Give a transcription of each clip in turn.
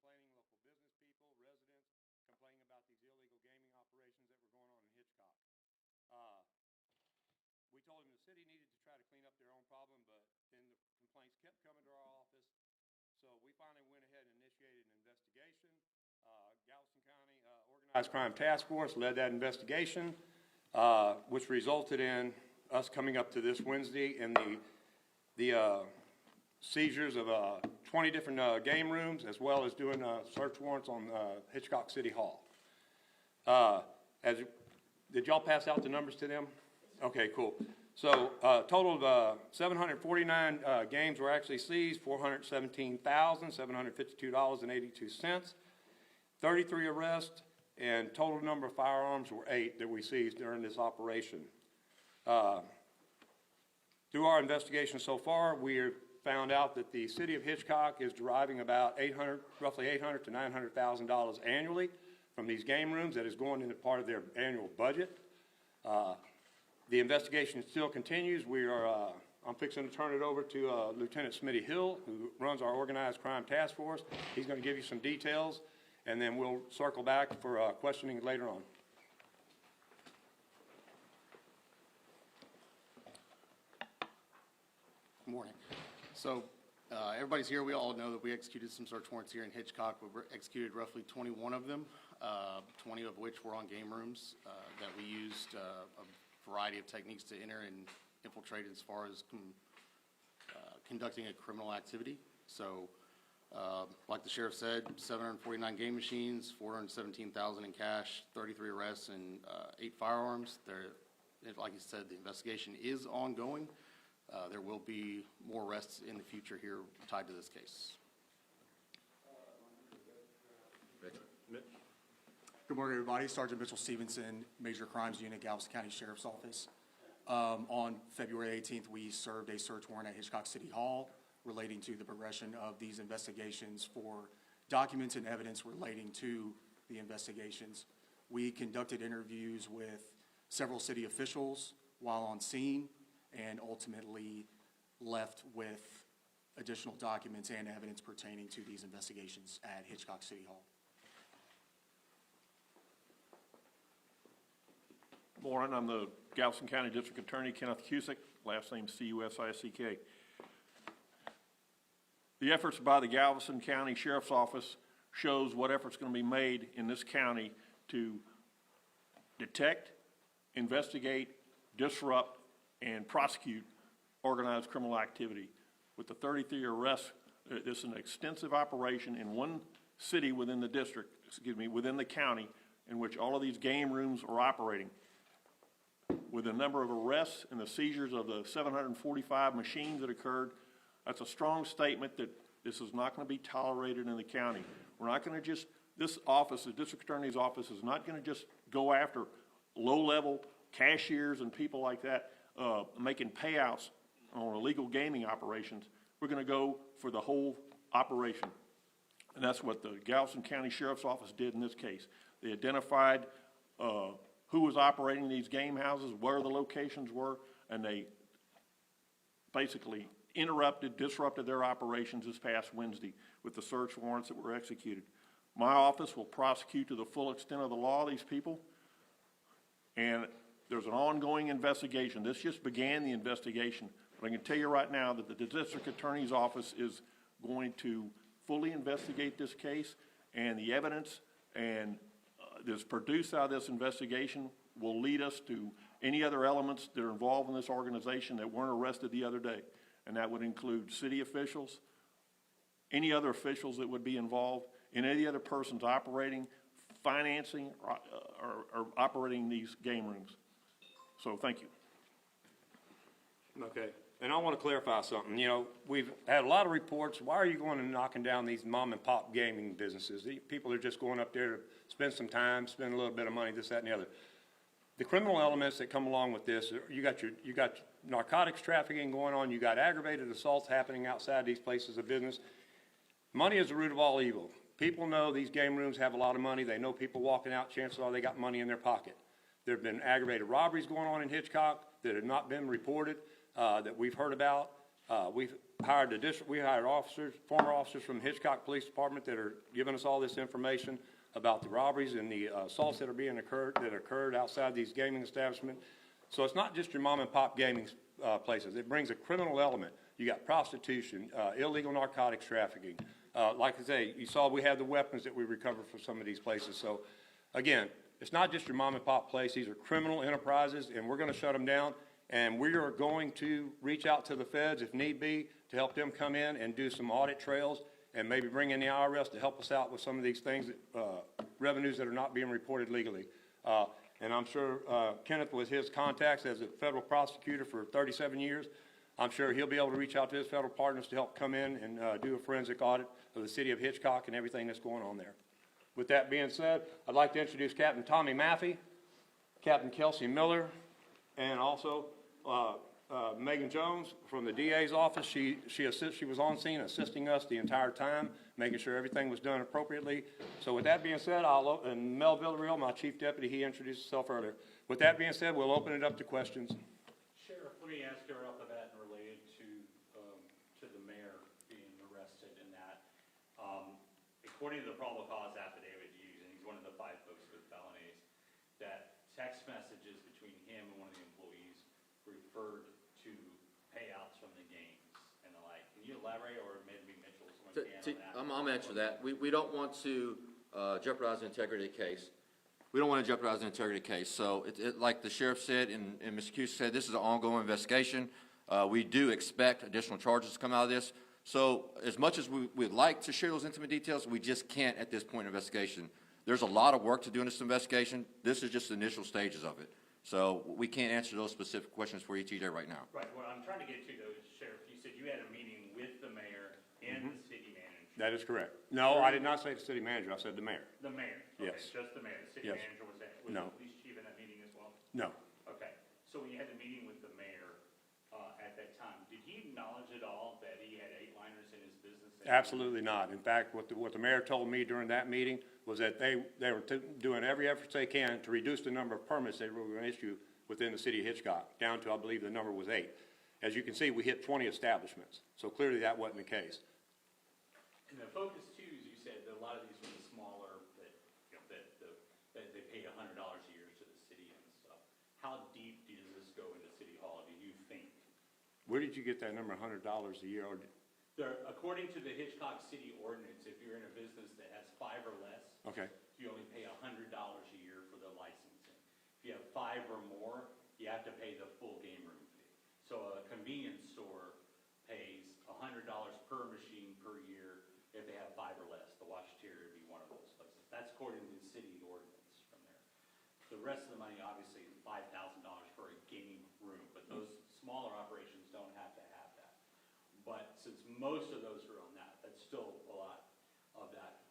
complaining, local business people, residents complaining about these illegal gaming operations that were going on in Hitchcock. We told them the city needed to try to clean up their own problem, but then the complaints kept coming to our office. So we finally went ahead and initiated an investigation. Galveston County Organized Crime Task Force led that investigation, which resulted in us coming up to this Wednesday and the seizures of 20 different game rooms, as well as doing search warrants on Hitchcock City Hall. Did y'all pass out the numbers to them? Okay, cool. So total of 749 games were actually seized, $417,752.82, 33 arrests, and total number of firearms were 8 that we seized during this operation. Through our investigation so far, we have found out that the city of Hitchcock is deriving about roughly $800,000 to $900,000 annually from these game rooms that is going into part of their annual budget. The investigation still continues. I'm fixing to turn it over to Lieutenant Smitty Hill, who runs our Organized Crime Task Force. He's going to give you some details, and then we'll circle back for questioning later on. Good morning. So everybody's here. We all know that we executed some search warrants here in Hitchcock. We executed roughly 21 of them, 20 of which were on game rooms that we used a variety of techniques to enter and infiltrate as far as conducting a criminal activity. So like the sheriff said, 749 game machines, $417,000 in cash, 33 arrests, and 8 firearms. Like he said, the investigation is ongoing. There will be more arrests in the future here tied to this case. Good morning, everybody. Sergeant Mitchell Stevenson, Major Crimes Unit, Galveston County Sheriff's Office. On February 18th, we served a search warrant at Hitchcock City Hall relating to the progression of these investigations for documents and evidence relating to the investigations. We conducted interviews with several city officials while on scene and ultimately left with additional documents and evidence pertaining to these investigations at Hitchcock City Hall. Morning, I'm the Galveston County District Attorney, Kenneth Cusick, last name C-U-S-I-C-K. The efforts by the Galveston County Sheriff's Office shows what efforts going to be made in this county to detect, investigate, disrupt, and prosecute organized criminal activity. With the 33 arrests, this is an extensive operation in one city within the district, within the county, in which all of these game rooms are operating. With the number of arrests and the seizures of the 745 machines that occurred, that's a strong statement that this is not going to be tolerated in the county. We're not going to just, this office, the district attorney's office, is not going to just go after low-level cashiers and people like that making payouts on illegal gaming operations. We're going to go for the whole operation. And that's what the Galveston County Sheriff's Office did in this case. They identified who was operating these game houses, where the locations were, and they basically disrupted their operations this past Wednesday with the search warrants that were executed. My office will prosecute to the full extent of the law these people, and there's an ongoing investigation. This just began the investigation, but I can tell you right now that the district attorney's office is going to fully investigate this case, and the evidence and that's produced out of this investigation will lead us to any other elements that are involved in this organization that weren't arrested the other day. And that would include city officials, any other officials that would be involved, and any other persons operating, financing, or operating these game rooms. So thank you. Okay. And I want to clarify something. You know, we've had a lot of reports. Why are you going and knocking down these mom and pop gaming businesses? People are just going up there to spend some time, spend a little bit of money, this, that, and the other. The criminal elements that come along with this, you got narcotics trafficking going on. You got aggravated assaults happening outside these places of business. Money is the root of all evil. People know these game rooms have a lot of money. They know people walking out, chances are they got money in their pocket. There have been aggravated robberies going on in Hitchcock that have not been reported. That we've heard about. We've hired we hired officers, former officers from Hitchcock Police Department that are giving us all this information about the robberies and the assaults that occurred outside these gaming establishments. So it's not just your mom and pop gaming places. It brings a criminal element. You got prostitution, illegal narcotics trafficking. Like I say, you saw we had the weapons that we recovered from some of these places. So again, it's not just your mom and pop place. These are criminal enterprises, and we're going to shut them down. And we are going to reach out to the feds if need be to help them come in and do some audit trails and maybe bring in the IRS to help us out with some of these things, revenues that are not being reported legally. And I'm sure Kenneth, with his contacts as a federal prosecutor for 37 years, I'm sure he'll be able to reach out to his federal partners to help come in and do a forensic audit of the city of Hitchcock and everything that's going on there. With that being said, I'd like to introduce Captain Tommy Maffey, Captain Kelsey Miller, and also Megan Jones from the DA's office. She was on scene assisting us the entire time, making sure everything was done appropriately. So with that being said, and Mel Villarreal, my chief deputy, he introduced himself earlier. With that being said, we'll open it up to questions. Sheriff, let me ask you right off the bat and related to the mayor being arrested in that. According to the probable cause affidavit used, and he's one of the 5 folks with felonies, that text messages between him and one of the employees referred to payouts from the games and the like. Can you elaborate, or maybe Mitchell, someone can on that? I'll answer that. We don't want to jeopardize the integrity of the case. We don't want to jeopardize the integrity of the case. So, like the sheriff said and Mr. Cuse said, this is an ongoing investigation. We do expect additional charges to come out of this. So, as much as we'd like to share those intimate details, we just can't at this point in investigation. There's a lot of work to do in this investigation. This is just the initial stages of it. So, we can't answer those specific questions for ETJ right now. Right. What I'm trying to get to, though, is, Sheriff, you said you had a meeting with the mayor and the city manager. That is correct. No, I did not say the city manager. I said the mayor. The mayor? Okay, Yes. just the mayor. The city Yes. manager was there? No. Was the police chief in that meeting as well? No. Okay. So when you had the meeting with the mayor at that time, did he acknowledge at all that he had 8-liners in his business? Absolutely not. In fact, what the mayor told me during that meeting was that they were doing every effort they can to reduce the number of permits they were going to issue within the city of Hitchcock, down to, I believe, the number was 8. As you can see, we hit 20 establishments. So clearly that wasn't the case. And the focus, too, as you said, that a lot of these were the smaller, that, you know, that they pay $100 a year to the city and stuff. How deep does this go into City Hall, do you think? Where did you get that number, $100 a year? According to the Hitchcock City ordinance, if you're in a business that has 5 or less, Okay. you only pay $100 a year for the licensing. If you have 5 or more, you have to pay the full game room fee. So a convenience store pays $100 per machine per year if they have 5 or less. The Washateria would be one of those places. That's according to the city ordinance from there. The rest of the money, obviously, is $5,000 for a game room, but those smaller operations don't have to have that. But since most of those are on that, that's still a lot of that.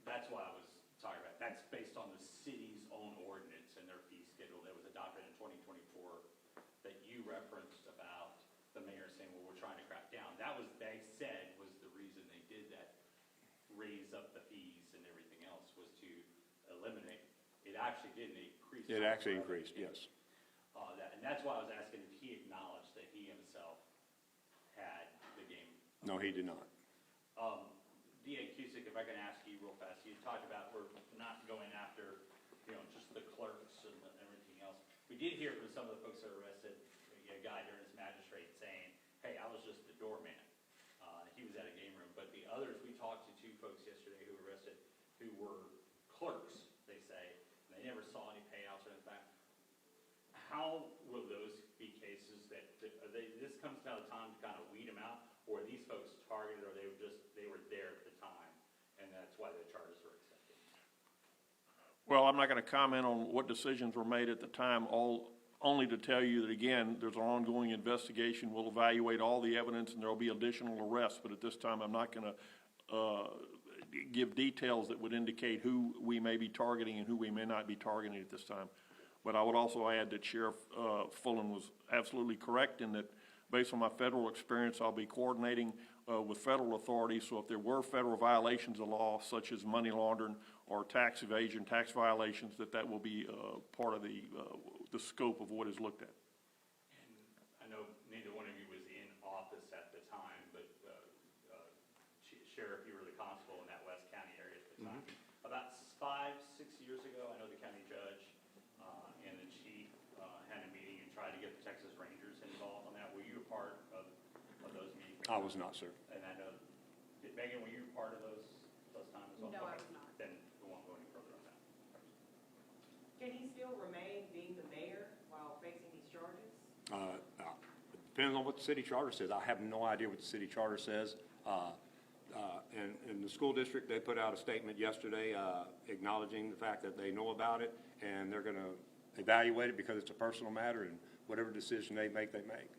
That's why I was talking about, that's based on the city's own ordinance and their fee schedule that was adopted in 2024 that you referenced about the mayor saying, well, we're trying to crack down. That was, they said, was the reason they did that, raise up the fees and everything else, was to eliminate. It actually didn't increase. It actually increased, yes. And that's why I was asking if he acknowledged that he himself had the game. No, he did not. D.A. Cusick, if I can ask you real fast, you talked about we're not going after, you know, just the clerks and everything else. We did hear from some of the folks that were arrested, a guy during his magistrate saying, hey, I was just the doorman. He was at a game room. But the others, we talked to 2 folks yesterday who were arrested who were clerks, they say, and they never saw any payouts or anything. How will those be cases that this comes down to time to kind of weed them out, or are these folks targeted, or they were there at the time, and that's why the charges were accepted? Well, I'm not going to comment on what decisions were made at the time, only to tell you that, again, there's an ongoing investigation. We'll evaluate all the evidence, and there will be additional arrests, but at this time, I'm not going to give details that would indicate who we may be targeting and who we may not be targeting at this time. But I would also add that Sheriff Fullen was absolutely correct in that, based on my federal experience, I'll be coordinating with federal authorities. So if there were federal violations of law, such as money laundering or tax evasion, tax violations, that will be part of the scope of what is looked at. And I know neither one of you was in office at the time, sheriff, you were the constable in that West County area at the time. About 5, 6 years ago, I know the county judge and the chief had a meeting and tried to get the Texas Rangers involved on that. Were you a part of those meetings? I was not, sir. And I know, Megan, were you part of those times as well? No, I Okay. was not. Then we won't go any further on that. Can he still remain being the mayor while facing these charges? It depends on what the city charter says. I have no idea what the city charter says. And the school district, they put out a statement yesterday acknowledging the fact that they know about it, and they're going to evaluate it because it's a personal matter, and whatever decision they make, they make.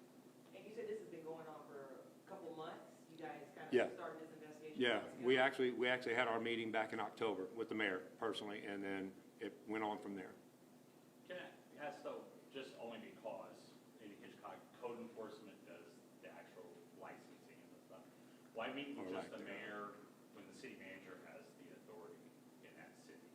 And you said this has been going on for a couple months? You guys kind Yeah. of started this investigation? Yeah, months we ago? actually had our meeting back in October with the mayor personally, and then it went on from there. Can I ask though, just only because in Hitchcock, code enforcement does the actual licensing and the stuff. Why meet with Or just like the mayor when the city manager has the authority in that city?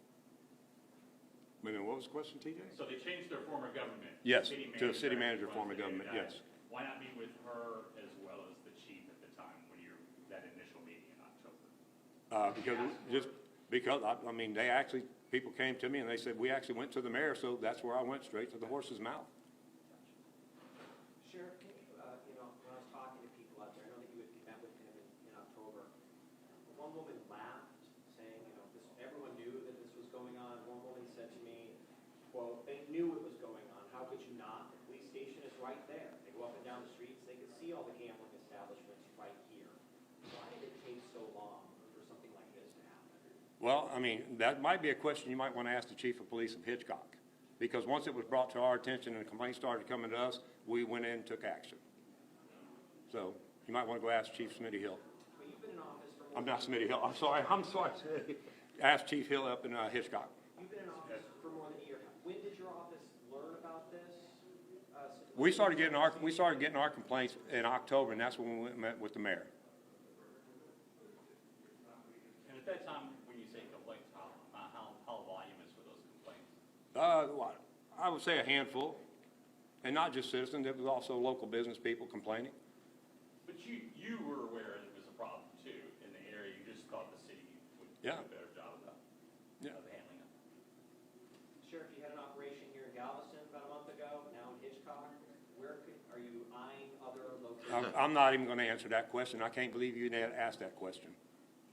I mean, what was the question, TJ? So they changed their form of government. Yes, City to a city manager runs form of the government, day-to-day. yes. Why not meet with her as well as the chief at the time when you're, that initial meeting in October? Because, I mean, they actually, people came to me and they said, we actually went to the mayor, so that's where I went, straight to the horse's mouth. Sheriff, can you, when I was talking to people out there, I know that you had met with him in October. One woman laughed, saying, everyone knew that this was going on. One woman said to me, quote, "They knew it was going on. How could you not? The police station is right there. They go up and down the streets. They can see all the gambling establishments right here. Why did it take so long for something like this to happen?" Well, I mean, that might be a question you might want to ask the chief of police of Hitchcock. Because once it was brought to our attention and the complaints started coming to us, we went in and took action. So you might want to go ask Chief Smitty Hill. But you've been in office for more I'm not Smitty Hill, I'm sorry. Ask Chief Hill up in Hitchcock. You've been in office for more than a year. When did your office learn about this? We started getting our complaints in October, and that's when we went and met with the mayor. And at that time, when you say complaints, how voluminous were those complaints? I would say a handful, and not just citizens, it was also local business people complaining. But you were aware it was a problem too in the area. You just thought the city would do Yeah. a better job of Yeah. handling it. Sheriff, you had an operation here in Galveston about a month ago, now in Hitchcock. Are you eyeing other locations? I'm not even going to answer that question. I can't believe you asked that question.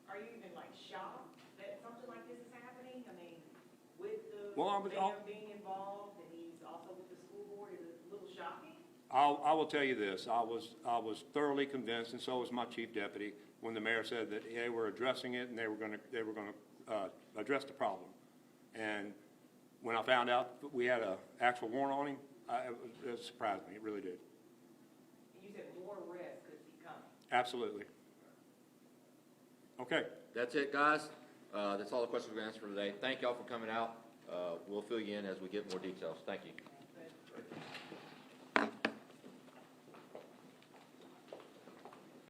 Are you even like shocked that something like this is happening? I mean, with the Well, mayor being involved and he's also with the school board, is it a little shocking? I will tell you this, I was thoroughly convinced, and so was my chief deputy, when the mayor said that they were addressing it and they were going to address the problem. And when I found out that we had an actual warrant on him, it surprised me, it really did. And you said more arrests could be coming. Absolutely. Okay. That's it, guys. That's all the questions we're going to answer for today. Thank y'all for coming out. We'll fill you in as we get more details. Thank you.